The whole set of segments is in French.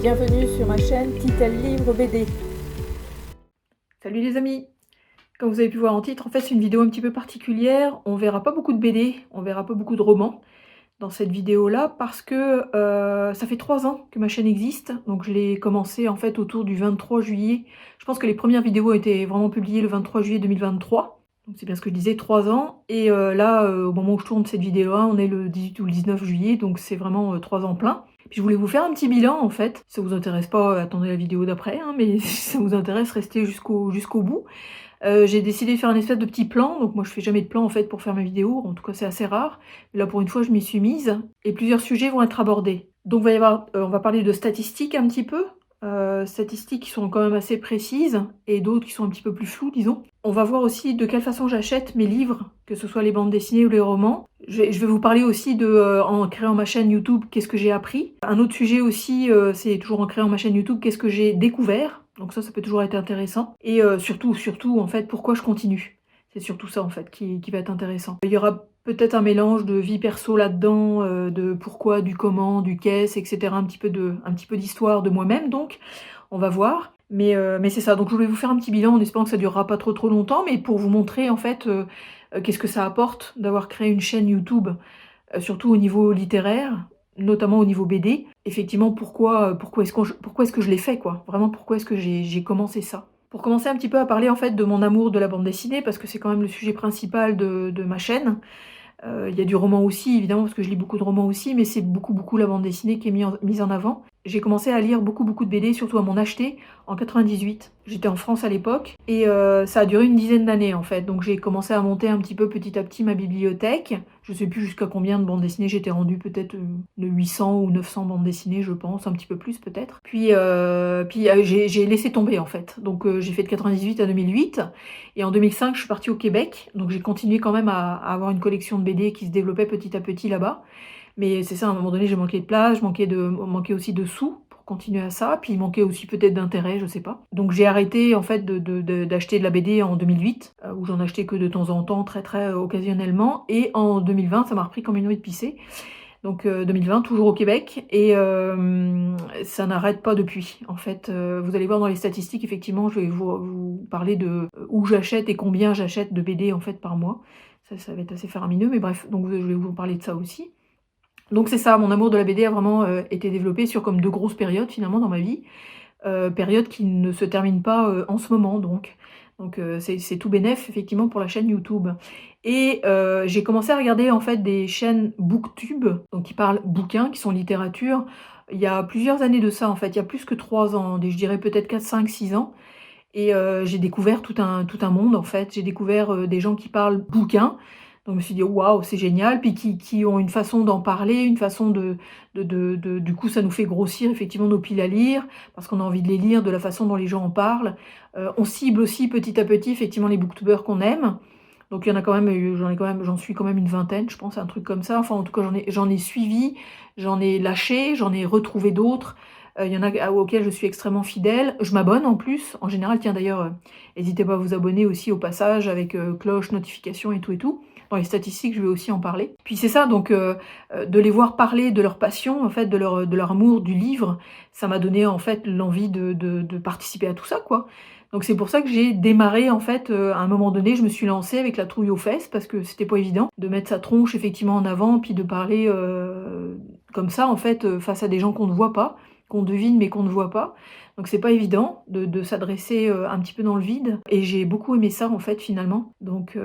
Bienvenue sur ma chaîne Titel Livre BD. Salut les amis! Comme vous avez pu voir en titre, en fait c'est une vidéo un petit peu particulière. On verra pas beaucoup de BD, on verra pas beaucoup de romans dans cette vidéo-là parce que ça fait 3 ans que ma chaîne existe. Donc je l'ai commencé en fait autour du 23 juillet. Je pense que les premières vidéos ont été vraiment publiées le 23 juillet 2023. Donc c'est bien ce que je disais, 3 ans. Et là, au moment où je tourne cette vidéo-là, on est le 18 ou le 19 juillet, donc c'est vraiment 3 ans plein. Puis je voulais vous faire un petit bilan en fait. Si ça vous intéresse pas, attendez la vidéo d'après, hein, mais si ça vous intéresse, restez jusqu'au bout. J'ai décidé de faire un espèce de petit plan, donc moi je fais jamais de plan en fait pour faire mes vidéos, en tout cas c'est assez rare. Mais là pour une fois je m'y suis mise, et plusieurs sujets vont être abordés. Donc on va parler de statistiques un petit peu, statistiques qui sont quand même assez précises, et d'autres qui sont un petit peu plus floues disons. On va voir aussi de quelle façon j'achète mes livres, que ce soit les bandes dessinées ou les romans. Je vais vous parler aussi de, en créant ma chaîne YouTube, qu'est-ce que j'ai appris. Un autre sujet aussi, c'est toujours en créant ma chaîne YouTube, qu'est-ce que j'ai découvert. Donc ça peut toujours être intéressant. Et surtout, en fait, pourquoi je continue. C'est surtout ça, en fait, qui va être intéressant. Il y aura peut-être un mélange de vie perso là-dedans, de pourquoi, du comment, du qu'est-ce, etc. Un petit peu d'histoire de moi-même, donc. On va voir. Mais c'est ça. Donc je voulais vous faire un petit bilan en espérant que ça durera pas trop longtemps, mais pour vous montrer, en fait, qu'est-ce que ça apporte d'avoir créé une chaîne YouTube, surtout au niveau littéraire, notamment au niveau BD. Effectivement, pourquoi est-ce que je l'ai fait, quoi. Vraiment, pourquoi est-ce que j'ai commencé ça. Pour commencer un petit peu à parler en fait de mon amour de la bande dessinée, parce que c'est quand même le sujet principal de ma chaîne. Il y a du roman aussi, évidemment, parce que je lis beaucoup de romans aussi, mais c'est beaucoup la bande dessinée qui est mise en avant. J'ai commencé à lire beaucoup de BD, surtout à m'en acheter, en 98. J'étais en France à l'époque, et ça a duré une dizaine d'années, en fait. Donc j'ai commencé à monter un petit peu, petit à petit, ma bibliothèque. Je sais plus jusqu'à combien de bandes dessinées j'étais rendue, peut-être de 800 ou 900 bandes dessinées, je pense, un petit peu plus, peut-être. Puis j'ai laissé tomber, en fait. Donc j'ai fait de 98 à 2008, et en 2005, je suis partie au Québec. Donc j'ai continué quand même à avoir une collection de BD qui se développait petit à petit là-bas. Mais c'est ça, à un moment donné, j'ai manqué de place, je manquais aussi de sous pour continuer à ça, puis il manquait aussi peut-être d'intérêt, je sais pas. Donc j'ai arrêté en fait d'acheter de la BD en 2008, où j'en achetais que de temps en temps, très occasionnellement, et en 2020, ça m'a repris comme une nuit de pisser. Donc 2020, toujours au Québec, et ça n'arrête pas depuis. En fait, vous allez voir dans les statistiques, effectivement, je vais vous parler de où j'achète et combien j'achète de BD en fait par mois. Ça va être assez faramineux, mais bref, donc je vais vous parler de ça aussi. Donc c'est ça, mon amour de la BD a vraiment été développé sur comme 2 grosses périodes finalement dans ma vie. Période qui ne se termine pas en ce moment donc. Donc c'est tout bénef effectivement pour la chaîne YouTube. Et j'ai commencé à regarder en fait des chaînes Booktube, donc qui parlent bouquins, qui sont littérature, il y a plusieurs années de ça en fait, il y a plus que 3 ans, je dirais peut-être 4, 5, 6 ans. Et j'ai découvert tout un monde en fait. J'ai découvert des gens qui parlent bouquins. Donc je me suis dit: «Waouh, c'est génial!» Puis qui ont une façon d'en parler, une façon du coup, ça nous fait grossir effectivement nos piles à lire, parce qu'on a envie de les lire de la façon dont les gens en parlent. On cible aussi petit à petit effectivement les booktubeurs qu'on aime. Donc il y en a quand même, j'en suis quand même une vingtaine, je pense, un truc comme ça. Enfin en tout cas j'en ai suivi, j'en ai lâché, j'en ai retrouvé d'autres. Il y en a auxquels je suis extrêmement fidèle. Je m'abonne en plus, en général. Tiens d'ailleurs, n'hésitez pas à vous abonner aussi au passage avec cloche, notification et tout. Dans les statistiques, je vais aussi en parler. Puis c'est ça, donc de les voir parler de leur passion, en fait, de leur amour du livre, ça m'a donné en fait l'envie de participer à tout ça, quoi. Donc c'est pour ça que j'ai démarré en fait, à un moment donné, je me suis lancée avec la trouille aux fesses parce que c'était pas évident de mettre sa tronche effectivement en avant, puis de parler comme ça en fait, face à des gens qu'on ne voit pas, qu'on devine mais qu'on ne voit pas. Donc c'est pas évident de s'adresser un petit peu dans le vide, et j'ai beaucoup aimé ça en fait finalement. Donc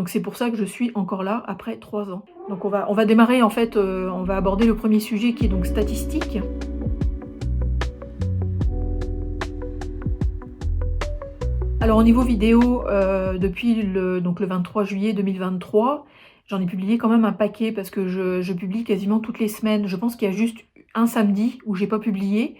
c'est pour ça que je suis encore là après 3 ans. Donc on va démarrer en fait, on va aborder le premier sujet qui est donc statistique. Alors au niveau vidéo, depuis le 23 juillet 2023, j'en ai publié quand même un paquet parce que je publie quasiment toutes les semaines. Je pense qu'il y a juste un samedi où j'ai pas publié.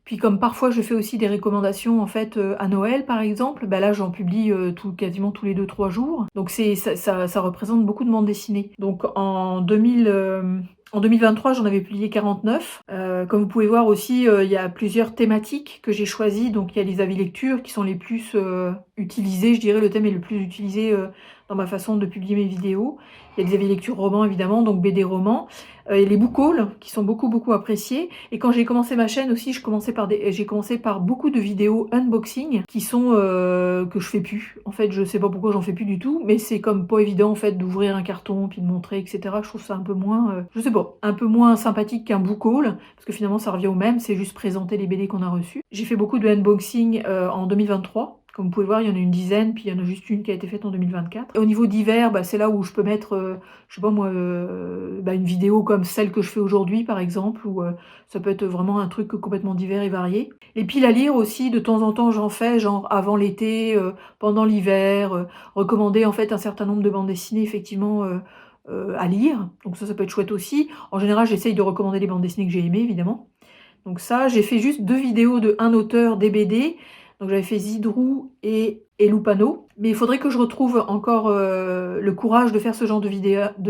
Puis comme parfois je fais aussi des recommandations en fait à Noël par exemple, bah là j'en publie quasiment tous les 2-3 jours. Donc ça représente beaucoup de bandes dessinées. Donc en En 2023, j'en avais publié 49. Comme vous pouvez voir aussi, il y a plusieurs thématiques que j'ai choisies. Donc il y a les avis lecture qui sont les plus utilisés, je dirais le thème est le plus utilisé dans ma façon de publier mes vidéos. Il y a des avis lecture romans évidemment, donc BD romans. Et les book hauls qui sont beaucoup appréciés. Et quand j'ai commencé ma chaîne aussi, j'ai commencé par beaucoup de vidéos unboxing qui sont que je fais plus. En fait, je sais pas pourquoi j'en fais plus du tout, mais c'est comme pas évident en fait d'ouvrir un carton puis de montrer, etc. Je trouve ça un peu moins, je sais pas, un peu moins sympathique qu'un book haul parce que finalement ça revient au même, c'est juste présenter les BD qu'on a reçus. J'ai fait beaucoup de unboxing en 2023. Comme vous pouvez voir, il y en a une dizaine, puis il y en a juste une qui a été faite en 2024. Et au niveau divers, c'est là où je peux mettre, je sais pas moi, une vidéo comme celle que je fais aujourd'hui, par exemple, ou ça peut être vraiment un truc complètement divers et varié. Les piles à lire aussi, de temps en temps, j'en fais, genre avant l'été, pendant l'hiver, recommander en fait un certain nombre de bandes dessinées, effectivement, à lire. Donc ça peut être chouette aussi. En général, j'essaye de recommander les bandes dessinées que j'ai aimées, évidemment. Donc ça, j'ai fait juste 2 vidéos de un auteur des BD. Donc j'avais fait Zidrou et Lupano. Mais il faudrait que je retrouve encore le courage de faire ce genre de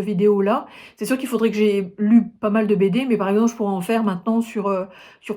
vidéos-là. C'est sûr qu'il faudrait que j'ai lu pas mal de BD, mais par exemple, je pourrais en faire maintenant sur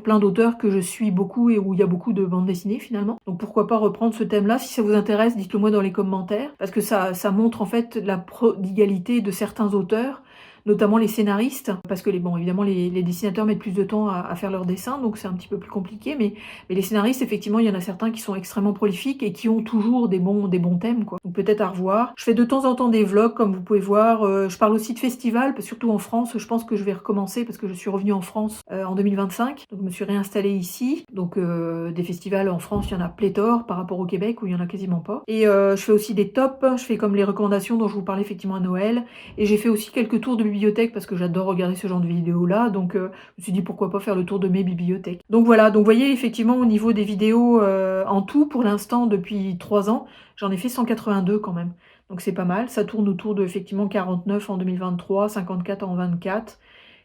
plein d'auteurs que je suis beaucoup et où il y a beaucoup de bandes dessinées finalement. Donc pourquoi pas reprendre ce thème-là. Si ça vous intéresse, dites-le moi dans les commentaires. Parce que ça montre en fait la prodigalité de certains auteurs, notamment les scénaristes, parce que évidemment les dessinateurs mettent plus de temps à faire leurs dessins, donc c'est un petit peu plus compliqué, mais les scénaristes, effectivement, il y en a certains qui sont extrêmement prolifiques et qui ont toujours des bons thèmes, quoi. Donc peut-être à revoir. Je fais de temps en temps des vlogs, comme vous pouvez voir. Je parle aussi de festivals, surtout en France. Je pense que je vais recommencer parce que je suis revenue en France en 2025, donc je me suis réinstallée ici. Donc des festivals en France, il y en a pléthore par rapport au Québec où il y en a quasiment pas. Et je fais aussi des tops. Je fais comme les recommandations dont je vous parlais effectivement à Noël. Et j'ai fait aussi quelques tours de bibliothèque parce que j'adore regarder ce genre de vidéos là, donc je me suis dit pourquoi pas faire le tour de mes bibliothèques. Donc voilà, donc vous voyez effectivement au niveau des vidéos en tout pour l'instant depuis 3 ans, j'en ai fait 182 quand même, donc c'est pas mal. Ça tourne autour de effectivement 49 en 2023, 54 en 24,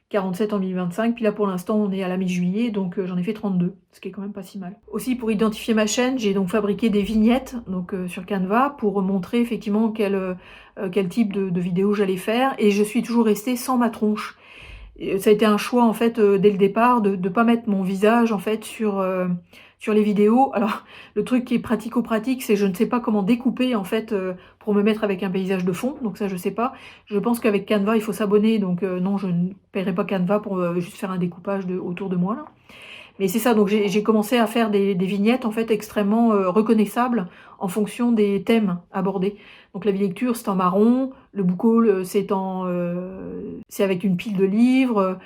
47 en 2025, puis là pour l'instant on est à la mi-juillet, donc j'en ai fait 32, ce qui est quand même pas si mal. Aussi pour identifier ma chaîne, j'ai donc fabriqué des vignettes donc sur Canva pour montrer effectivement quel type de vidéo j'allais faire, et je suis toujours restée sans ma tronche. Et ça a été un choix en fait dès le départ de pas mettre mon visage en fait sur les vidéos. Alors le truc qui est pratico-pratique, c'est je ne sais pas comment découper en fait pour me mettre avec un paysage de fond, donc ça je sais pas. Je pense qu'avec Canva il faut s'abonner, donc non, je ne paierai pas Canva pour juste faire un découpage autour de moi là. Mais c'est ça, donc j'ai commencé à faire des vignettes en fait extrêmement reconnaissables en fonction des thèmes abordés. Donc la vie lecture c'est en marron, le book haul c'est avec une pile de livres,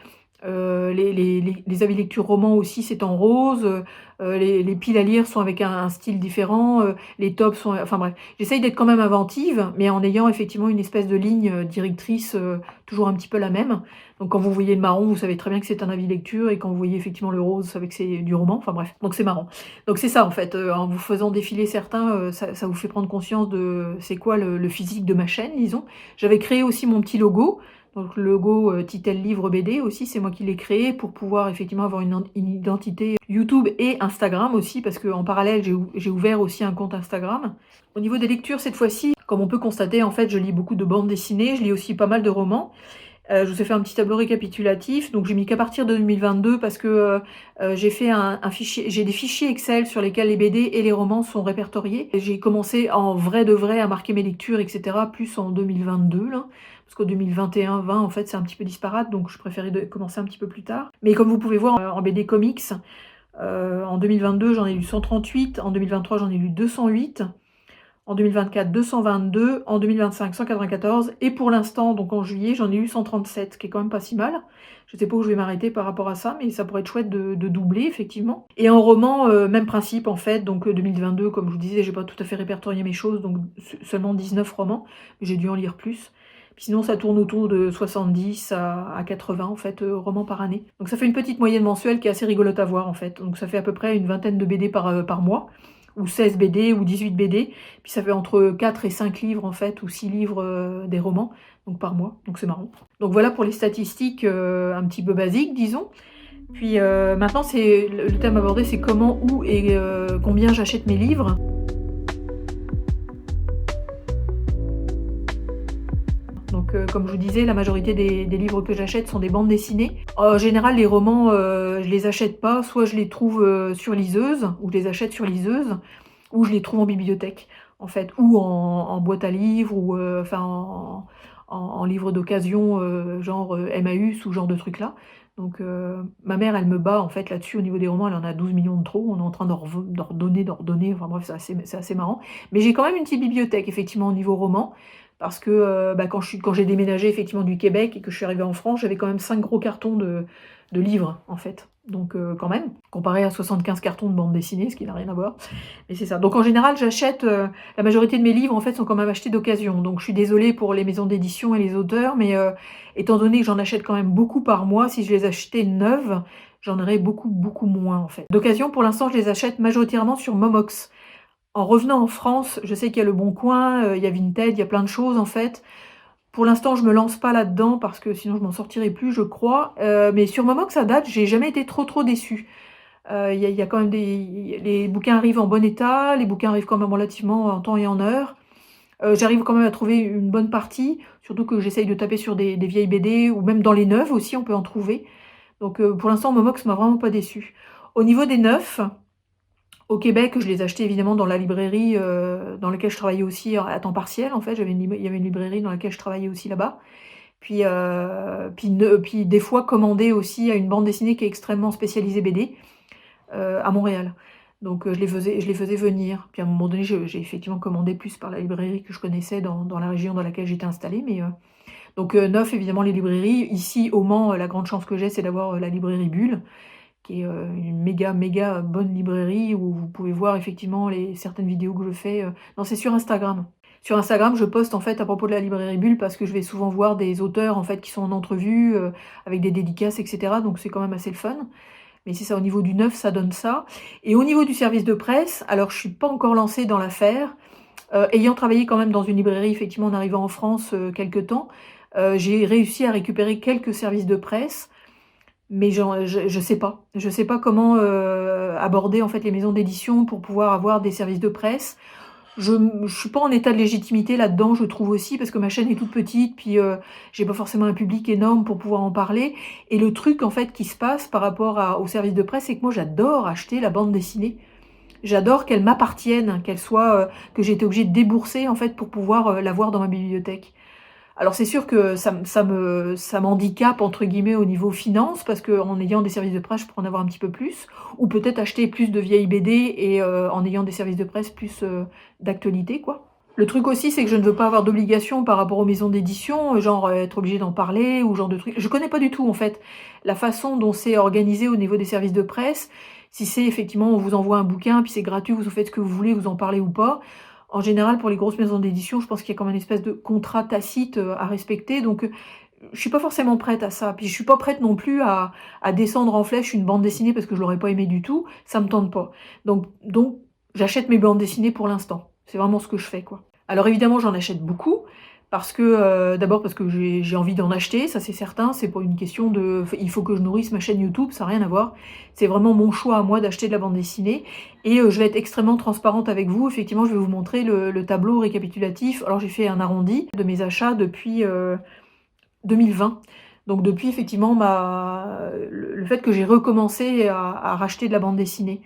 les avis lecture romans aussi c'est en rose, les piles à lire sont avec un style différent, les tops sont... Enfin bref, j'essaye d'être quand même inventive, mais en ayant effectivement une espèce de ligne directrice toujours un petit peu la même. Donc quand vous voyez le marron, vous savez très bien que c'est un avis lecture, et quand vous voyez effectivement le rose, vous savez que c'est du roman, enfin bref, donc c'est marrant. Donc c'est ça en fait, en vous faisant défiler certains, ça vous fait prendre conscience de c'est quoi le physique de ma chaîne, disons. J'avais créé aussi mon petit logo, donc le logo Titel Livre BD aussi, c'est moi qui l'ai créé pour pouvoir effectivement avoir une identité YouTube et Instagram aussi, parce qu'en parallèle j'ai ouvert aussi un compte Instagram. Au niveau des lectures cette fois-ci, comme on peut constater, en fait je lis beaucoup de bandes dessinées, je lis aussi pas mal de romans. Je vous ai fait un petit tableau récapitulatif, donc j'ai mis qu'à partir de 2022 parce que j'ai fait un fichier, j'ai des fichiers Excel sur lesquels les BD et les romans sont répertoriés. J'ai commencé en vrai de vrai à marquer mes lectures, etc. plus en 2022 là, parce qu'en 2021-20 en fait c'est un petit peu disparate, donc je préférais commencer un petit peu plus tard. Mais comme vous pouvez voir en BD comics, en 2022 j'en ai lu 138, en 2023 j'en ai lu 208. En 2024, 222, en 2025, 194, et pour l'instant, donc en juillet, j'en ai eu 137, ce qui est quand même pas si mal. Je sais pas où je vais m'arrêter par rapport à ça, mais ça pourrait être chouette de doubler, effectivement. Et en roman, même principe, en fait, donc 2022, comme je vous disais, j'ai pas tout à fait répertorié mes choses, donc seulement 19 romans, mais j'ai dû en lire plus. Puis sinon, ça tourne autour de 70 à 80, en fait, romans par année. Donc ça fait une petite moyenne mensuelle qui est assez rigolote à voir, en fait. Donc ça fait à peu près une vingtaine de BD par mois, ou 16 BD, ou 18 BD, puis ça fait entre 4 et 5 livres en fait, ou 6 livres des romans, donc par mois, donc c'est marrant. Donc voilà pour les statistiques un petit peu basiques, disons. Puis maintenant, le thème abordé, c'est comment, où et combien j'achète mes livres. Donc Donc comme je vous disais, la majorité des livres que j'achète sont des bandes dessinées. En général, les romans, je les achète pas, soit je les trouve sur liseuse, ou je les achète sur liseuse, ou je les trouve en bibliothèque, en fait, ou en boîte à livres, ou enfin en livre d'occasion, genre Emmaüs ou ce genre de trucs là. Donc ma mère, elle me bat en fait là-dessus au niveau des romans, elle en a 12 millions de trop, on est en train d'en redonner, enfin bref, c'est assez marrant. Mais j'ai quand même une petite bibliothèque effectivement au niveau roman, parce que quand j'ai déménagé effectivement du Québec et que je suis arrivée en France, j'avais quand même 5 gros cartons de livres en fait. Donc quand même, comparé à 75 cartons de bande dessinée, ce qui n'a rien à voir. Mais c'est ça. Donc en général, j'achète, la majorité de mes livres en fait sont quand même achetés d'occasion. Donc je suis désolée pour les maisons d'édition et les auteurs, mais étant donné que j'en achète quand même beaucoup par mois, si je les achetais neuves, j'en aurais beaucoup, beaucoup moins en fait. D'occasion, pour l'instant, je les achète majoritairement sur Momox. En revenant en France, je sais qu'il y a Le Bon Coin, il y a Vinted, il y a plein de choses en fait. Pour l'instant, je me lance pas là-dedans parce que sinon je m'en sortirai plus, je crois. Mais sur Momox, à date, j'ai jamais été trop déçue. Il y a quand même les bouquins arrivent en bon état, les bouquins arrivent quand même relativement en temps et en heure. J'arrive quand même à trouver une bonne partie, surtout que j'essaye de taper sur des vieilles BD, ou même dans les neuves aussi, on peut en trouver. Donc pour l'instant, Momox m'a vraiment pas déçue. Au niveau des neufs, au Québec, je les achetais évidemment dans la librairie dans laquelle je travaillais aussi à temps partiel. En fait, il y avait une librairie dans laquelle je travaillais aussi là-bas. Puis des fois commandé aussi à une bande dessinée qui est extrêmement spécialisée BD à Montréal. Donc je les faisais venir. Puis à un moment donné, j'ai effectivement commandé plus par la librairie que je connaissais dans la région dans laquelle j'étais installée. Donc neuf, évidemment, les librairies. Ici, au Mans, la grande chance que j'ai, c'est d'avoir la librairie Bulle, qui est une méga bonne librairie où vous pouvez voir effectivement certaines vidéos que je fais. Non, c'est sur Instagram. Sur Instagram, je poste en fait à propos de la librairie Bulle parce que je vais souvent voir des auteurs en fait qui sont en entrevue avec des dédicaces, etc. Donc c'est quand même assez le fun. Mais c'est ça, au niveau du neuf, ça donne ça. Et au niveau du service de presse, alors je suis pas encore lancée dans l'affaire. Ayant travaillé quand même dans une librairie, effectivement, en arrivant en France quelque temps, j'ai réussi à récupérer quelques services de presse. Mais je sais pas. Je sais pas comment aborder en fait les maisons d'édition pour pouvoir avoir des services de presse. Je suis pas en état de légitimité là-dedans, je trouve aussi, parce que ma chaîne est toute petite, puis j'ai pas forcément un public énorme pour pouvoir en parler. Et le truc en fait qui se passe par rapport au service de presse, c'est que moi j'adore acheter la bande dessinée. J'adore qu'elle m'appartienne, qu'elle soit que j'ai été obligée de débourser en fait pour pouvoir l'avoir dans ma bibliothèque. Alors c'est sûr que ça m'handicape entre guillemets au niveau finance, parce qu'en ayant des services de presse, je pourrais en avoir un petit peu plus, ou peut-être acheter plus de vieilles BD et en ayant des services de presse plus d'actualité, quoi. Le truc aussi, c'est que je ne veux pas avoir d'obligation par rapport aux maisons d'édition, genre être obligée d'en parler ou genre de trucs. Je connais pas du tout en fait la façon dont c'est organisé au niveau des services de presse. Si c'est effectivement on vous envoie un bouquin, puis c'est gratuit, vous faites ce que vous voulez, vous en parlez ou pas. En général, pour les grosses maisons d'édition, je pense qu'il y a quand même une espèce de contrat tacite à respecter. Donc, je suis pas forcément prête à ça. Puis, je suis pas prête non plus à descendre en flèche une bande dessinée parce que je l'aurais pas aimé du tout. Ça me tente pas. Donc j'achète mes bandes dessinées pour l'instant. C'est vraiment ce que je fais, quoi. Alors, évidemment, j'en achète beaucoup. Parce que, d'abord parce que j'ai envie d'en acheter, ça c'est certain. C'est pas une question de... Il faut que je nourrisse ma chaîne YouTube, ça n'a rien à voir. C'est vraiment mon choix à moi d'acheter de la bande dessinée. Et je vais être extrêmement transparente avec vous. Effectivement, je vais vous montrer le tableau récapitulatif. Alors j'ai fait un arrondi de mes achats depuis 2020. Donc depuis effectivement le fait que j'ai recommencé à racheter de la bande dessinée.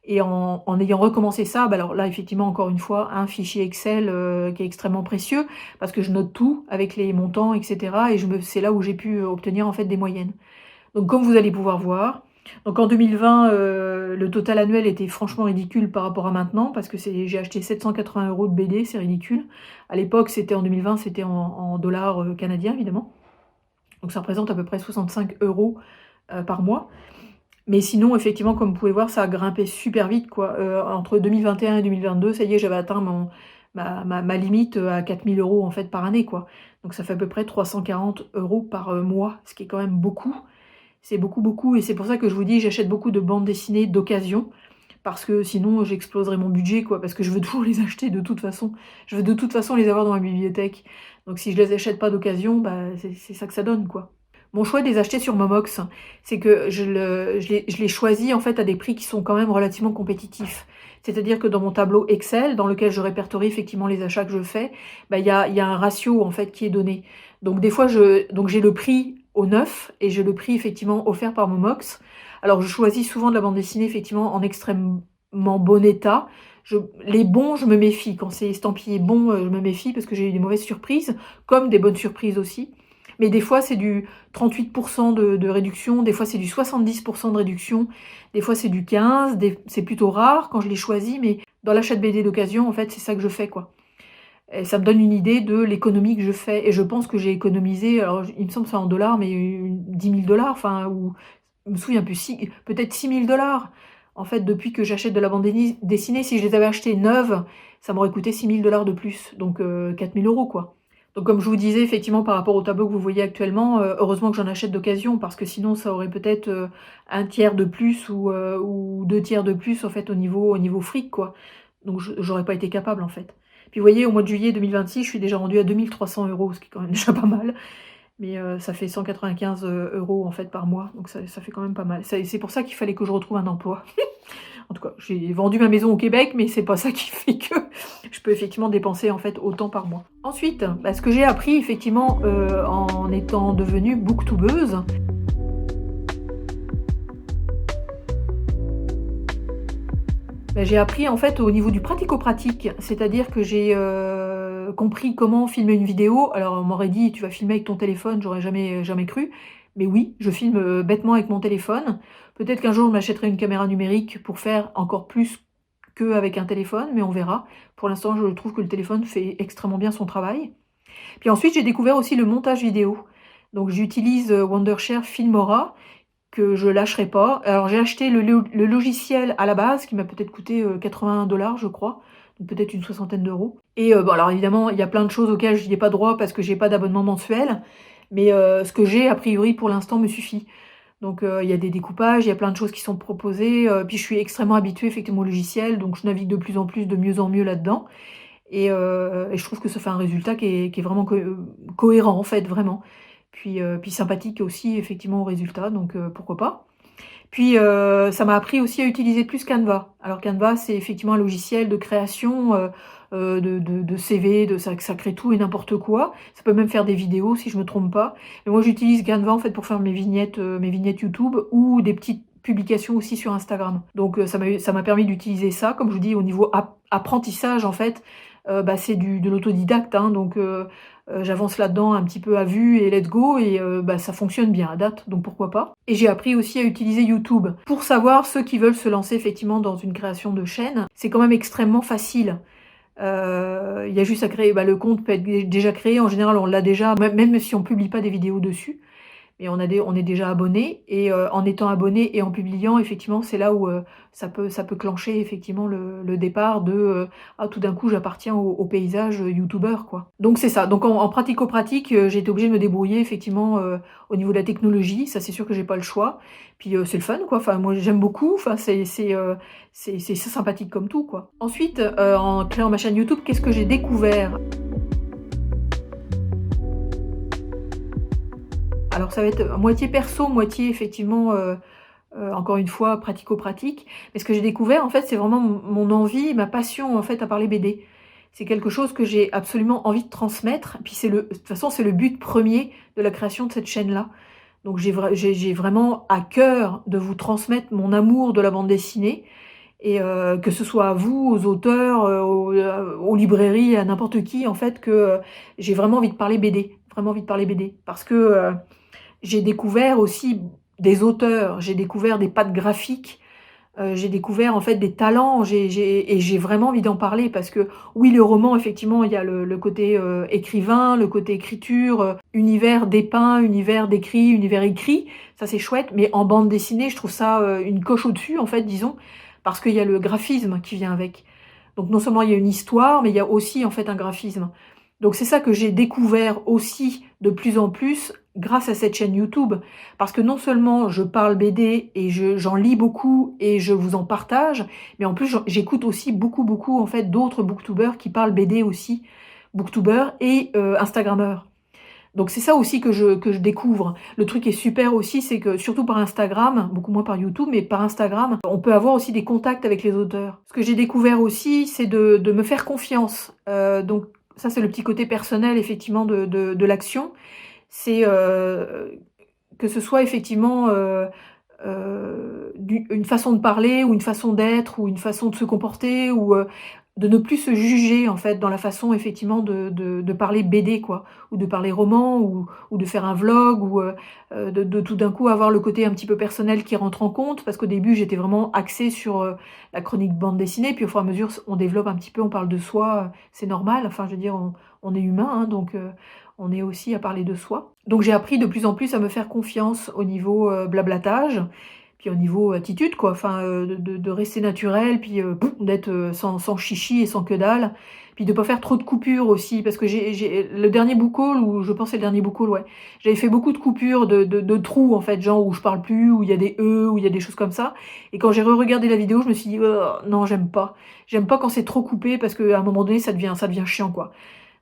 Et en ayant recommencé ça, alors là, effectivement, encore une fois, un fichier Excel qui est extrêmement précieux, parce que je note tout avec les montants, etc. Et c'est là où j'ai pu obtenir en fait des moyennes. Donc comme vous allez pouvoir voir, donc en 2020, le total annuel était franchement ridicule par rapport à maintenant, parce que j'ai acheté 780 € de BD, c'est ridicule. À l'époque, en 2020, c'était en dollars canadiens, évidemment. Donc ça représente à peu près 65 € par mois. Mais sinon, effectivement, comme vous pouvez voir, ça a grimpé super vite, quoi. Entre 2021 et 2022, ça y est, j'avais atteint ma limite à 4000 € en fait par année, quoi. Donc ça fait à peu près 340 € par mois, ce qui est quand même beaucoup. C'est beaucoup, et c'est pour ça que je vous dis, j'achète beaucoup de bandes dessinées d'occasion, parce que sinon j'exploserais mon budget, quoi, parce que je veux toujours les acheter de toute façon. Je veux de toute façon les avoir dans ma bibliothèque. Donc si je les achète pas d'occasion, bah c'est ça que ça donne, quoi. Mon choix de les acheter sur Momox, c'est que je les choisis en fait à des prix qui sont quand même relativement compétitifs. C'est-à-dire que dans mon tableau Excel, dans lequel je répertorie effectivement les achats que je fais, bah, il y a un ratio en fait qui est donné. Donc des fois, donc j'ai le prix au neuf et j'ai le prix effectivement offert par Momox. Alors je choisis souvent de la bande dessinée effectivement en extrêmement bon état. Les bons, je me méfie. Quand c'est estampillé bon, je me méfie parce que j'ai eu des mauvaises surprises, comme des bonnes surprises aussi. Mais des fois, c'est du 38% de réduction, des fois, c'est du 70% de réduction, des fois, c'est du 15%, c'est plutôt rare quand je les choisis, mais dans l'achat de BD d'occasion, en fait, c'est ça que je fais, quoi. Et ça me donne une idée de l'économie que je fais. Et je pense que j'ai économisé, alors il me semble que c'est en dollars, mais 10 000 dollars, enfin, ou je me souviens plus, peut-être 6 000 dollars. En fait, depuis que j'achète de la bande dessinée, si je les avais achetées neuves, ça m'aurait coûté 6 000 dollars de plus, donc 4 000 euros, quoi. Donc comme je vous disais, effectivement, par rapport au tableau que vous voyez actuellement, heureusement que j'en achète d'occasion, parce que sinon ça aurait peut-être un tiers de plus ou deux tiers de plus en fait au niveau fric, quoi. Donc j'aurais pas été capable en fait. Puis vous voyez, au mois de juillet 2026, je suis déjà rendue à 2300 euros, ce qui est quand même déjà pas mal. Mais ça fait 195 euros en fait par mois, donc ça fait quand même pas mal. C'est pour ça qu'il fallait que je retrouve un emploi. En tout cas, j'ai vendu ma maison au Québec, mais c'est pas ça qui fait que je peux effectivement dépenser en fait autant par mois. Ensuite, bah, ce que j'ai appris effectivement en étant devenue booktubeuse, bah, j'ai appris en fait au niveau du pratico-pratique, c'est-à-dire que j'ai compris comment filmer une vidéo. Alors on m'aurait dit tu vas filmer avec ton téléphone, j'aurais jamais cru. Mais oui, je filme bêtement avec mon téléphone. Peut-être qu'un jour je m'achèterai une caméra numérique pour faire encore plus qu'avec un téléphone, mais on verra. Pour l'instant, je trouve que le téléphone fait extrêmement bien son travail. Puis ensuite, j'ai découvert aussi le montage vidéo. Donc j'utilise Wondershare Filmora, que je lâcherai pas. Alors j'ai acheté le logiciel à la base, qui m'a peut-être coûté 80 dollars, je crois. Donc peut-être une soixantaine d'euros. Et bon, alors évidemment, il y a plein de choses auxquelles je n'y ai pas droit parce que j'ai pas d'abonnement mensuel. Mais ce que j'ai, a priori, pour l'instant, me suffit. Donc il y a des découpages, il y a plein de choses qui sont proposées, puis je suis extrêmement habituée effectivement au logiciel, donc je navigue de plus en plus, de mieux en mieux là-dedans. Et je trouve que ça fait un résultat qui est vraiment cohérent en fait, vraiment. Puis sympathique aussi effectivement au résultat, donc pourquoi pas. Puis ça m'a appris aussi à utiliser plus Canva. Alors Canva, c'est effectivement un logiciel de création de CV, ça crée tout et n'importe quoi. Ça peut même faire des vidéos si je me trompe pas. Mais moi j'utilise Canva en fait pour faire mes vignettes YouTube ou des petites publications aussi sur Instagram. Donc ça m'a permis d'utiliser ça, comme je vous dis, au niveau apprentissage en fait. Bah, c'est de l'autodidacte, hein, donc j'avance là-dedans un petit peu à vue et let's go, et bah, ça fonctionne bien à date, donc pourquoi pas. Et j'ai appris aussi à utiliser YouTube. Pour savoir ceux qui veulent se lancer effectivement dans une création de chaîne, c'est quand même extrêmement facile. Il y a juste à créer, bah, le compte peut être déjà créé, en général on l'a déjà, même si on publie pas des vidéos dessus. Mais on est déjà abonné, et en étant abonné et en publiant, effectivement, c'est là où ça peut clencher effectivement le départ de ah, tout d'un coup j'appartiens au paysage youtubeur, quoi. Donc c'est ça. Donc en pratico-pratique, j'ai été obligée de me débrouiller effectivement au niveau de la technologie. Ça, c'est sûr que j'ai pas le choix. Puis c'est le fun, quoi. Enfin moi j'aime beaucoup. Enfin c'est sympathique comme tout, quoi. Ensuite, en créant ma chaîne YouTube, qu'est-ce que j'ai découvert? Alors ça va être moitié perso, moitié effectivement, encore une fois pratico-pratique. Mais ce que j'ai découvert en fait, c'est vraiment mon envie, ma passion en fait à parler BD. C'est quelque chose que j'ai absolument envie de transmettre. Puis de toute façon, c'est le but premier de la création de cette chaîne-là. Donc j'ai vraiment à cœur de vous transmettre mon amour de la bande dessinée, et que ce soit à vous, aux auteurs, aux librairies, à n'importe qui en fait, que j'ai vraiment envie de parler BD, vraiment envie de parler BD. Parce que j'ai découvert aussi des auteurs, j'ai découvert des pattes graphiques, j'ai découvert en fait des talents, et j'ai vraiment envie d'en parler parce que oui, le roman, effectivement, il y a le côté écrivain, le côté écriture, univers dépeint, univers décrit, univers écrit, ça c'est chouette, mais en bande dessinée, je trouve ça une coche au-dessus, en fait, disons, parce qu'il y a le graphisme qui vient avec. Donc non seulement il y a une histoire, mais il y a aussi en fait un graphisme. Donc c'est ça que j'ai découvert aussi de plus en plus grâce à cette chaîne YouTube, parce que non seulement je parle BD et j'en lis beaucoup et je vous en partage, mais en plus j'écoute aussi beaucoup en fait d'autres booktubers qui parlent BD aussi, booktubers et instagrammeurs. Donc c'est ça aussi que je découvre. Le truc qui est super aussi, c'est que surtout par Instagram, beaucoup moins par YouTube, mais par Instagram, on peut avoir aussi des contacts avec les auteurs. Ce que j'ai découvert aussi, c'est de me faire confiance. Donc ça, c'est le petit côté personnel effectivement de l'action. C'est, que ce soit effectivement, une façon de parler ou une façon d'être ou une façon de se comporter ou, de ne plus se juger en fait dans la façon effectivement de parler BD quoi, ou de parler roman ou de faire un vlog ou, de tout d'un coup avoir le côté un petit peu personnel qui rentre en compte. Parce qu'au début j'étais vraiment axée sur, la chronique bande dessinée, puis au fur et à mesure on développe un petit peu, on parle de soi, c'est normal, enfin je veux dire on est humain, hein, donc on est aussi à parler de soi. Donc j'ai appris de plus en plus à me faire confiance au niveau, blablatage, puis au niveau attitude quoi, enfin, de rester naturel, puis, d'être, sans chichi et sans que dalle. Puis de pas faire trop de coupures aussi, parce que j'ai le dernier book haul ou je pense c'est le dernier book haul, ouais, j'avais fait beaucoup de coupures, de trous en fait, genre où je parle plus, où il y a des «e», où il y a des choses comme ça et quand j'ai re-regardé la vidéo, je me suis dit: non, j'aime pas. J'aime pas quand c'est trop coupé parce qu'à un moment donné, ça devient chiant, quoi».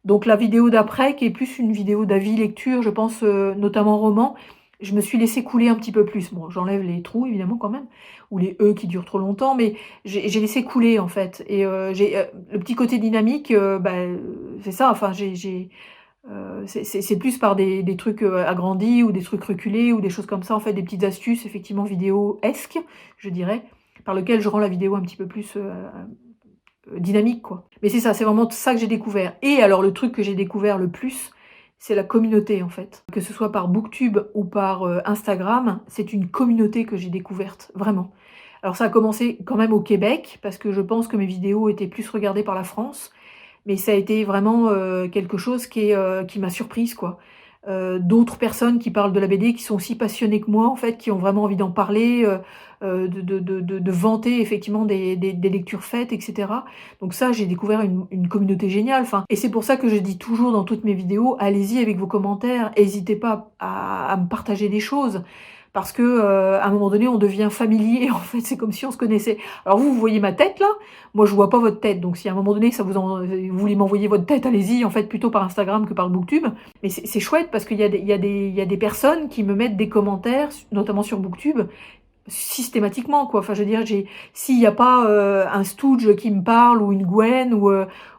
Donc la vidéo d'après, qui est plus une vidéo d'avis lecture, je pense, notamment roman, je me suis laissée couler un petit peu plus. Bon, j'enlève les trous évidemment quand même, ou les «e» qui durent trop longtemps, mais j'ai laissé couler en fait et le petit côté dynamique, c'est ça, enfin c'est plus par des trucs, agrandis ou des trucs reculés ou des choses comme ça en fait, des petites astuces effectivement vidéo-esques, je dirais, par lequel je rends la vidéo un petit peu plus, dynamique quoi. Mais c'est ça, c'est vraiment ça que j'ai découvert et alors le truc que j'ai découvert le plus, c'est la communauté en fait. Que ce soit par Booktube ou par, Instagram, c'est une communauté que j'ai découverte, vraiment. Alors ça a commencé quand même au Québec, parce que je pense que mes vidéos étaient plus regardées par la France, mais ça a été vraiment, quelque chose qui m'a surprise quoi. D'autres personnes qui parlent de la BD, qui sont aussi passionnées que moi en fait, qui ont vraiment envie d'en parler, de vanter effectivement des lectures faites et cetera. Donc ça, j'ai découvert une communauté géniale, enfin et c'est pour ça que je dis toujours dans toutes mes vidéos: «Allez-y avec vos commentaires, hésitez pas à me partager des choses». Parce que, à un moment donné, on devient familier en fait, c'est comme si on se connaissait. Alors vous, vous voyez ma tête là, moi je vois pas votre tête, donc si à un moment donné vous voulez m'envoyer votre tête, allez-y, en fait plutôt par Instagram que par Booktube. Mais c'est chouette parce qu'il y a des personnes qui me mettent des commentaires, notamment sur Booktube, systématiquement quoi. Enfin je veux dire, s'il y a pas, un Stooge qui me parle ou une Gwen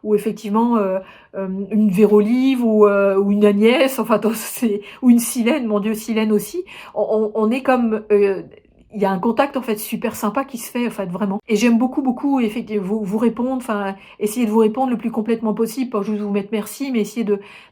ou effectivement, une Vérolive ou une Agnès, enfin c'est ou une Silène, mon Dieu Silène aussi. On est comme, il y a un contact en fait super sympa qui se fait en fait vraiment et j'aime beaucoup, beaucoup effectivement vous répondre, enfin essayer de vous répondre le plus complètement possible, pas juste vous mettre merci, mais essayer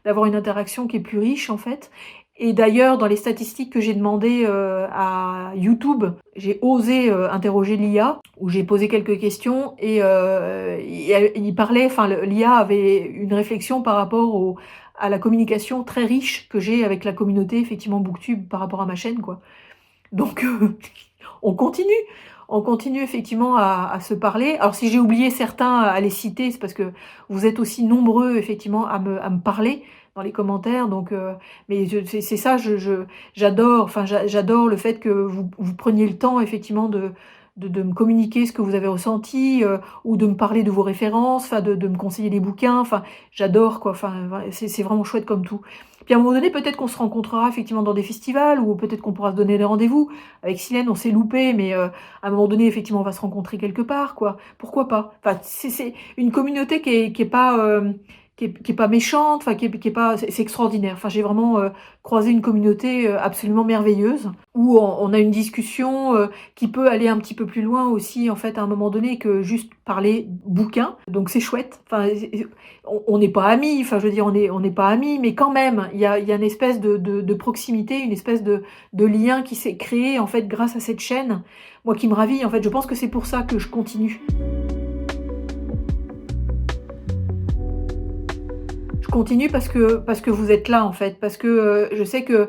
d'avoir une interaction qui est plus riche en fait. Et d'ailleurs, dans les statistiques que j'ai demandées, à YouTube, j'ai osé, interroger l'IA, où j'ai posé quelques questions et il parlait enfin l'IA avait une réflexion par rapport à la communication très riche que j'ai avec la communauté effectivement Booktube par rapport à ma chaîne quoi. Donc on continue, on continue effectivement à se parler. Alors si j'ai oublié certains à les citer, c'est parce que vous êtes aussi nombreux effectivement à me parler dans les commentaires donc mais c'est ça, j'adore, enfin j'adore le fait que vous preniez le temps effectivement de me communiquer ce que vous avez ressenti, ou de me parler de vos références, enfin de me conseiller des bouquins, enfin j'adore quoi, enfin c'est vraiment chouette comme tout. Puis à un moment donné, peut-être qu'on se rencontrera effectivement dans des festivals ou peut-être qu'on pourra se donner des rendez-vous. Avec Silène, on s'est loupé, mais à un moment donné, effectivement, on va se rencontrer quelque part, quoi. Pourquoi pas? Enfin, c'est une communauté qui est pas, qui est pas méchante, enfin qui est pas c'est extraordinaire. Enfin, j'ai vraiment, croisé une communauté, absolument merveilleuse où on a une discussion, qui peut aller un petit peu plus loin aussi, en fait, à un moment donné que juste parler bouquin. Donc c'est chouette. Enfin, on n'est pas amis, enfin je veux dire on n'est pas amis, mais quand même, il y a une espèce de proximité, une espèce de lien qui s'est créé en fait grâce à cette chaîne, moi qui me ravit en fait. Je pense que c'est pour ça que je continue. Je continue parce que vous êtes là en fait, parce que, je sais que,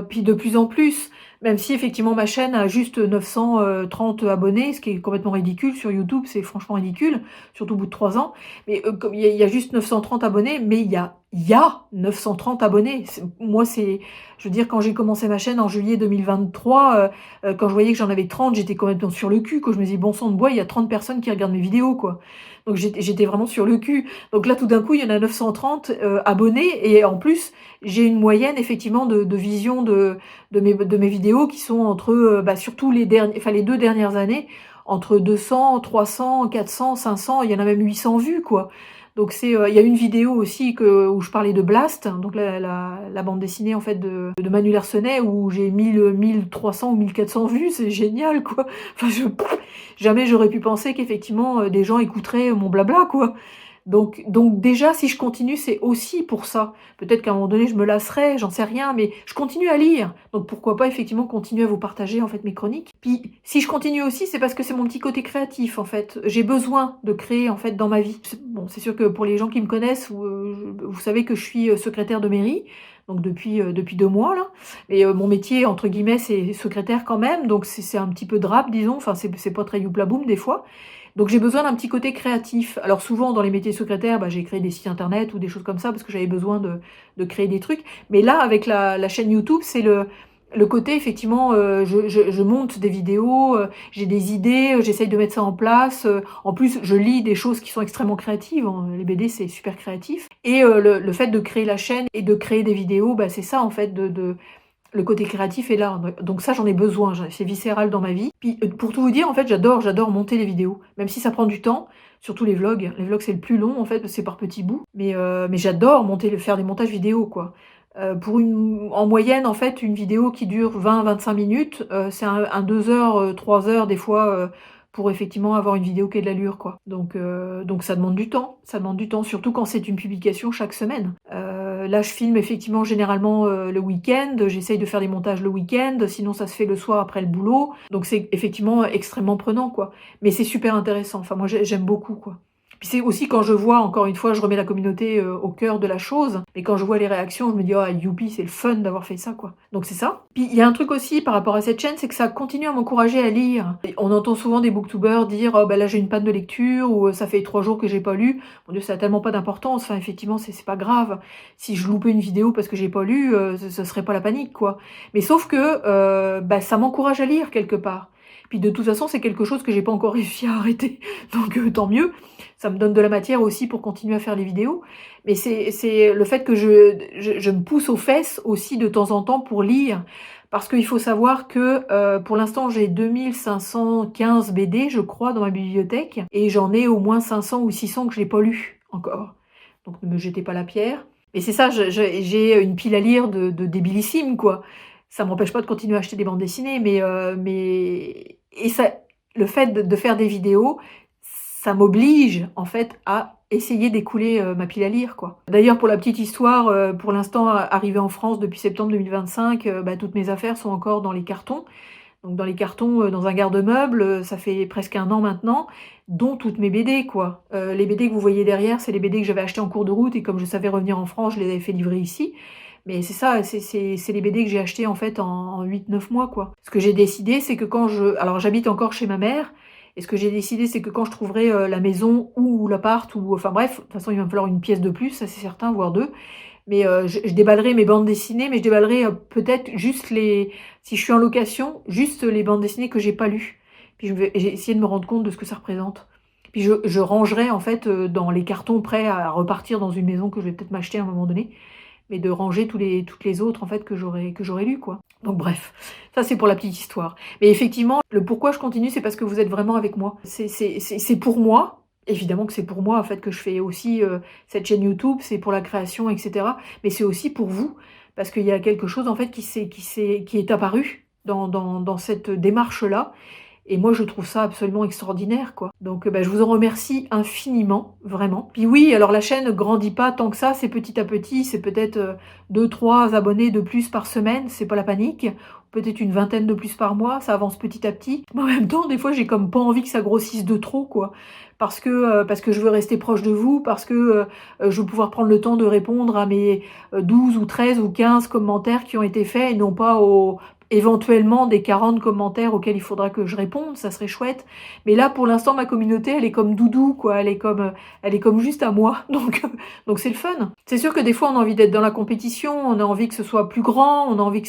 puis de plus en plus, même si effectivement ma chaîne a juste 930 abonnés, ce qui est complètement ridicule sur YouTube, c'est franchement ridicule, surtout au bout de 3 ans. Mais, comme il y a juste 930 abonnés, mais il y a il y a 930 abonnés. Moi, je veux dire, quand j'ai commencé ma chaîne en juillet 2023, quand je voyais que j'en avais 30, j'étais complètement sur le cul, quoi. Je me disais, bon sang de bois, il y a 30 personnes qui regardent mes vidéos, quoi. Donc j'étais vraiment sur le cul. Donc là, tout d'un coup, il y en a 930 abonnés, et en plus, j'ai une moyenne, effectivement, de vision de mes vidéos qui sont entre, surtout les 2 dernières années, entre 200, 300, 400, 500, il y en a même 800 vues, quoi. Donc il y a une vidéo aussi où je parlais de Blast, donc la bande dessinée en fait de Manu Larsenet, où j'ai 1300 ou 1400 vues, c'est génial, quoi. Enfin, jamais j'aurais pu penser qu'effectivement des gens écouteraient mon blabla, quoi. Donc déjà, si je continue, c'est aussi pour ça. Peut-être qu'à un moment donné, je me lasserai, j'en sais rien, mais je continue à lire. Donc pourquoi pas effectivement continuer à vous partager en fait mes chroniques. Puis si je continue aussi, c'est parce que c'est mon petit côté créatif en fait. J'ai besoin de créer en fait dans ma vie. Bon, c'est sûr que pour les gens qui me connaissent, vous savez que je suis secrétaire de mairie. Donc depuis 2 mois là, et mon métier entre guillemets c'est secrétaire quand même, donc c'est un petit peu de rap, disons. Enfin c'est pas très youpla boum des fois. Donc j'ai besoin d'un petit côté créatif. Alors souvent dans les métiers secrétaires, j'ai créé des sites internet ou des choses comme ça parce que j'avais besoin de créer des trucs. Mais là avec la chaîne YouTube, c'est le côté effectivement, je monte des vidéos, j'ai des idées, j'essaye de mettre ça en place. En plus, je lis des choses qui sont extrêmement créatives, hein. Les BD, c'est super créatif. Et le fait de créer la chaîne et de créer des vidéos, c'est ça en fait, le côté créatif est là. Donc ça, j'en ai besoin, c'est viscéral dans ma vie. Puis pour tout vous dire, en fait, j'adore monter les vidéos, même si ça prend du temps. Surtout les vlogs. Les vlogs, c'est le plus long, en fait, c'est par petits bouts. Mais j'adore faire des montages vidéo, quoi. En moyenne, en fait, une vidéo qui dure 20-25 minutes, c'est un 2 heures, 3 heures des fois, pour effectivement avoir une vidéo qui ait de l'allure, quoi. Donc ça demande du temps, surtout quand c'est une publication chaque semaine. Là, je filme effectivement généralement le week-end, j'essaye de faire des montages le week-end, sinon ça se fait le soir après le boulot. Donc c'est effectivement extrêmement prenant, quoi. Mais c'est super intéressant, enfin moi j'aime beaucoup, quoi. Puis c'est aussi quand je vois, encore une fois, je remets la communauté au cœur de la chose, mais quand je vois les réactions, je me dis, ah, youpi, c'est le fun d'avoir fait ça, quoi. Donc c'est ça. Puis il y a un truc aussi par rapport à cette chaîne, c'est que ça continue à m'encourager à lire. Et on entend souvent des booktubers dire, oh, là j'ai une panne de lecture, ou ça fait 3 jours que j'ai pas lu. Mon Dieu, ça a tellement pas d'importance, enfin effectivement, c'est pas grave. Si je loupais une vidéo parce que j'ai pas lu, ce serait pas la panique, quoi. Mais sauf que ça m'encourage à lire quelque part. Puis de toute façon, c'est quelque chose que j'ai pas encore réussi à arrêter, donc tant mieux. Ça me donne de la matière aussi pour continuer à faire les vidéos. Mais c'est le fait que je me pousse aux fesses aussi de temps en temps pour lire. Parce qu'il faut savoir que pour l'instant, j'ai 2515 BD, je crois, dans ma bibliothèque. Et j'en ai au moins 500 ou 600 que je n'ai pas lu encore. Donc ne me jetez pas la pierre. Mais c'est ça, j'ai une pile à lire de débilissime, quoi. Ça m'empêche pas de continuer à acheter des bandes dessinées, et ça, le fait de faire des vidéos, ça m'oblige en fait à essayer d'écouler ma pile à lire, quoi. D'ailleurs, pour la petite histoire, pour l'instant, arrivée en France depuis septembre 2025, toutes mes affaires sont encore dans les cartons. Donc dans les cartons, dans un garde-meuble, ça fait presque 1 an maintenant, dont toutes mes BD, quoi. Les BD que vous voyez derrière, c'est les BD que j'avais achetées en cours de route, et comme je savais revenir en France, je les avais fait livrer ici. Mais c'est ça, c'est les BD que j'ai achetées en fait en 8-9 mois, quoi. Ce que j'ai décidé, c'est que alors j'habite encore chez ma mère, et ce que j'ai décidé, c'est que quand je trouverai la maison ou l'appart, ou enfin bref, de toute façon il va me falloir une pièce de plus, ça c'est certain, voire 2. Mais je déballerai mes bandes dessinées, mais je déballerai peut-être juste si je suis en location, juste les bandes dessinées que j'ai pas lues. Puis j'ai essayé de me rendre compte de ce que ça représente. Puis je rangerai en fait dans les cartons prêts à repartir dans une maison que je vais peut-être m'acheter à un moment donné, mais de ranger toutes les autres en fait que j'aurais lues, quoi. Donc bref, ça c'est pour la petite histoire. Mais effectivement, le pourquoi je continue, c'est parce que vous êtes vraiment avec moi. C'est pour moi. Évidemment que c'est pour moi en fait que je fais aussi cette chaîne YouTube, c'est pour la création, etc. Mais c'est aussi pour vous, parce qu'il y a quelque chose en fait qui est apparu dans cette démarche-là. Et moi, je trouve ça absolument extraordinaire, quoi. Donc, je vous en remercie infiniment, vraiment. Puis oui, alors la chaîne ne grandit pas tant que ça, c'est petit à petit, c'est peut-être 2-3 abonnés de plus par semaine, c'est pas la panique. Peut-être une vingtaine de plus par mois, ça avance petit à petit. Mais en même temps, des fois, j'ai comme pas envie que ça grossisse de trop, quoi. Parce que je veux rester proche de vous, parce que je veux pouvoir prendre le temps de répondre à mes 12 ou 13 ou 15 commentaires qui ont été faits, et non pas éventuellement des 40 commentaires auxquels il faudra que je réponde, ça serait chouette. Mais là, pour l'instant, ma communauté, elle est comme doudou, quoi. Elle est comme juste à moi. Donc c'est le fun. C'est sûr que des fois, on a envie d'être dans la compétition, on a envie que ce soit plus grand, on a envie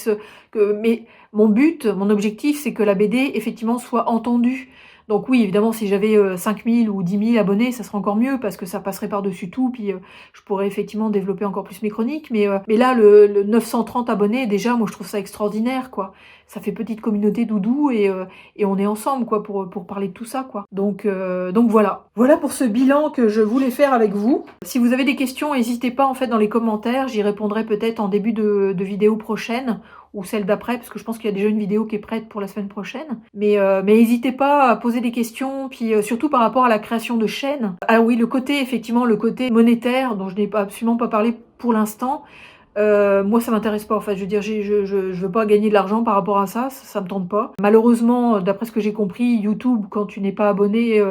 mais mon but, mon objectif, c'est que la BD, effectivement, soit entendue. Donc oui, évidemment, si j'avais 5000 ou 10 000 abonnés, ça serait encore mieux parce que ça passerait par-dessus tout, puis je pourrais effectivement développer encore plus mes chroniques. Mais là, le 930 abonnés, déjà, moi, je trouve ça extraordinaire, quoi. Ça fait petite communauté doudou et on est ensemble, quoi, pour parler de tout ça, quoi. Donc voilà. Voilà pour ce bilan que je voulais faire avec vous. Si vous avez des questions, n'hésitez pas, en fait, dans les commentaires. J'y répondrai peut-être en début de vidéo prochaine ou celle d'après, parce que je pense qu'il y a déjà une vidéo qui est prête pour la semaine prochaine. Mais n'hésitez pas à poser des questions, puis surtout par rapport à la création de chaînes. Ah oui, effectivement, le côté monétaire, dont je n'ai absolument pas parlé pour l'instant, moi ça m'intéresse pas, en fait. Je veux dire, je veux pas gagner de l'argent par rapport à ça, ça me tente pas. Malheureusement, d'après ce que j'ai compris, YouTube, quand tu n'es pas abonné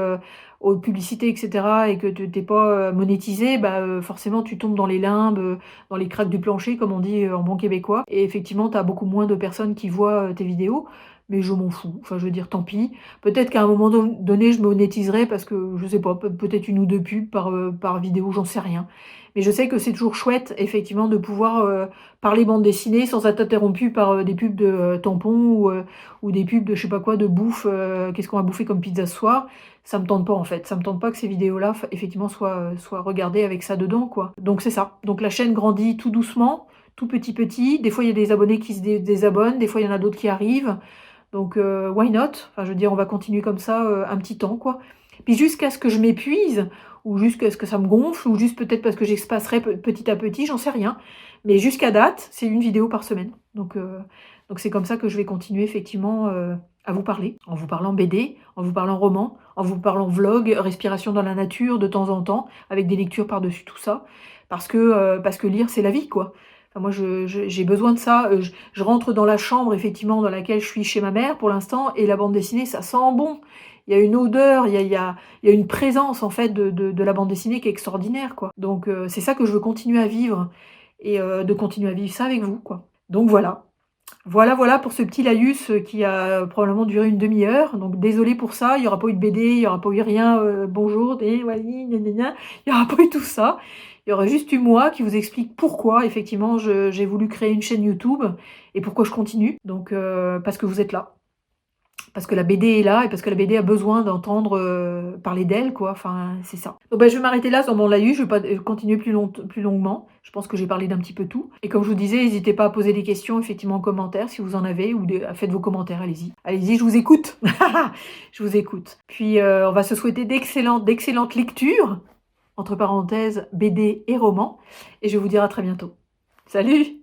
aux publicités, etc., et que tu n'es pas monétisé, forcément tu tombes dans les limbes, dans les craques du plancher, comme on dit en bon québécois. Et effectivement, tu as beaucoup moins de personnes qui voient tes vidéos. Mais je m'en fous, enfin je veux dire, tant pis. Peut-être qu'à un moment donné, je monétiserai parce que, je sais pas, peut-être 1 ou 2 pubs par vidéo, j'en sais rien. Mais je sais que c'est toujours chouette, effectivement, de pouvoir parler bande dessinée sans être interrompu par des pubs de tampons ou des pubs de je sais pas quoi, de bouffe, qu'est-ce qu'on va bouffer comme pizza ce soir. Ça me tente pas, en fait. Ça me tente pas que ces vidéos-là, effectivement, soient regardées avec ça dedans, quoi. Donc c'est ça. Donc la chaîne grandit tout doucement, tout petit. Des fois, il y a des abonnés qui se désabonnent, des fois, il y en a d'autres qui arrivent. Donc why not? Enfin, je veux dire, on va continuer comme ça un petit temps, quoi. Puis jusqu'à ce que je m'épuise, ou jusqu'à ce que ça me gonfle, ou juste peut-être parce que j'espacerai petit à petit, j'en sais rien. Mais jusqu'à date, c'est une vidéo par semaine. Donc c'est comme ça que je vais continuer effectivement à vous parler. En vous parlant BD, en vous parlant roman, en vous parlant vlog, respiration dans la nature de temps en temps, avec des lectures par-dessus tout ça. Parce que lire, c'est la vie, quoi. Enfin, moi, j'ai besoin de ça. Je rentre dans la chambre, effectivement, dans laquelle je suis chez ma mère pour l'instant, et la bande dessinée, ça sent bon. Il y a une odeur, il y a une présence, en fait, de la bande dessinée qui est extraordinaire, quoi. Donc, c'est ça que je veux continuer à vivre, et de continuer à vivre ça avec vous, quoi. Donc, voilà. Voilà pour ce petit laïus qui a probablement duré une demi-heure. Donc, désolée pour ça, il n'y aura pas eu de BD, il n'y aura pas eu rien, bonjour, il n'y aura pas eu tout ça. Il y aurait juste eu moi qui vous explique pourquoi, effectivement, j'ai voulu créer une chaîne YouTube et pourquoi je continue. Donc, parce que vous êtes là. Parce que la BD est là et parce que la BD a besoin d'entendre parler d'elle, quoi. Enfin, c'est ça. Donc, je vais m'arrêter là sur mon laïus. Je ne vais pas continuer plus longuement. Je pense que j'ai parlé d'un petit peu tout. Et comme je vous disais, n'hésitez pas à poser des questions, effectivement, en commentaire, si vous en avez, ou faites vos commentaires, allez-y. Allez-y, je vous écoute. Je vous écoute. Puis, on va se souhaiter d'excellentes lectures, entre parenthèses, BD et romans. Et je vais vous dire à très bientôt. Salut!